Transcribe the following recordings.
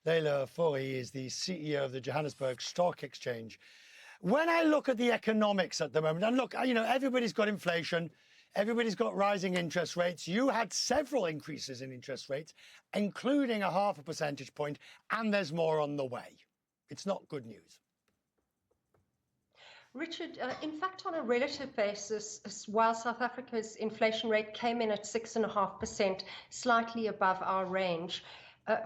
Leila Fourie is the CEO of the Johannesburg Stock Exchange. When I look at the economics at the moment, and look, everybody's got inflation, everybody's got rising interest rates. You had several increases in interest rates, including 0.5 percentage point, and there's more on the way. It's not good news. Richard, in fact, on a relative basis, while South Africa's inflation rate came in at 6.5%, slightly above our range,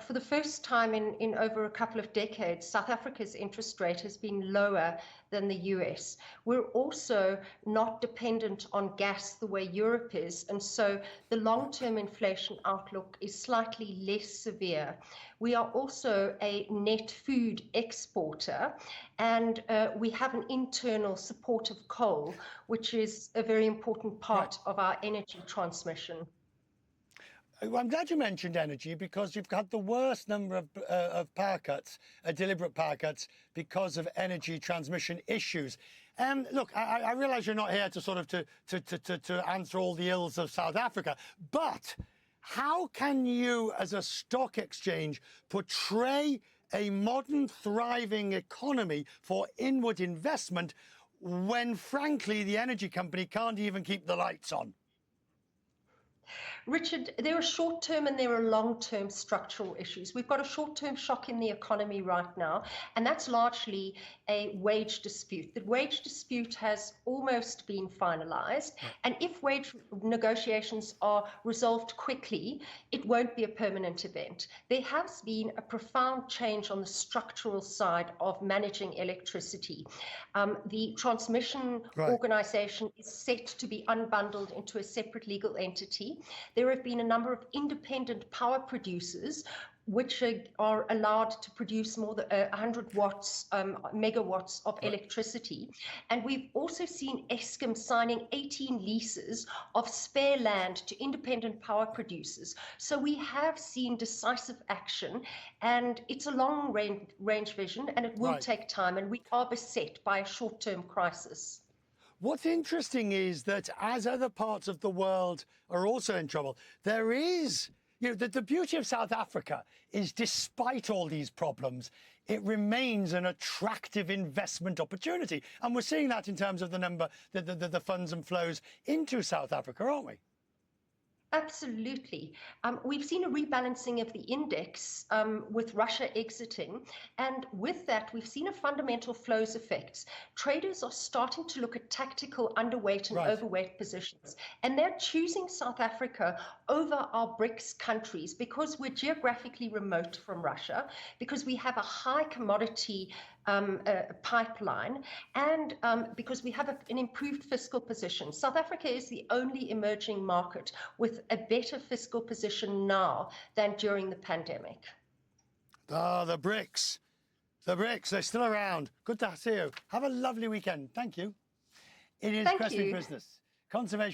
for the first time in over a couple of decades, South Africa's interest rate has been lower than the US. We're also not dependent on gas the way Europe is, and so the long-term inflation outlook is slightly less severe. We are also a net food exporter, and we have an internal support of coal, which is a very important part of our energy transmission. I'm glad you mentioned energy, because you've had the worst number of power cuts, deliberate power cuts, because of energy transmission issues. Look, I realise you're not here to sort of to answer all the ills of South Africa, but how can you, as a stock exchange, portray a modern, thriving economy for inward investment when, frankly, the energy company can't even keep the lights on? Richard, there are short-term and there are long-term structural issues. We've got a short-term shock in the economy right now, and that's largely a wage dispute. The wage dispute has almost been finalized, and if wage negotiations are resolved quickly, it won't be a permanent event. There has been a profound change on the structural side of managing electricity. The transmission organization is set to be unbundled into a separate legal entity. There have been a number of independent power producers which are allowed to produce more than 100 megawatts of electricity. And we've also seen Eskom signing 18 leases of spare land to independent power producers. So we have seen decisive action, and it's a long range vision, and it will take time, and we are beset by a short-term crisis. What's interesting is that as other parts of the world are also in trouble, there is, the beauty of South Africa is, despite all these problems, it remains an attractive investment opportunity. And we're seeing that in terms of the number, the funds and flows into South Africa, aren't we? Absolutely. We've seen a rebalancing of the index with Russia exiting, and with that, we've seen a fundamental flows effects. Traders are starting to look at tactical underweight and overweight positions, and they're choosing South Africa over our BRICS countries because we're geographically remote from Russia, because we have a high commodity pipeline, and because we have an improved fiscal position. South Africa is the only emerging market with a better fiscal position now than during the pandemic. The BRICS. The BRICS, they're still around. Good to see you. Have a lovely weekend. Thank you. It is Questioning Business. Conservation.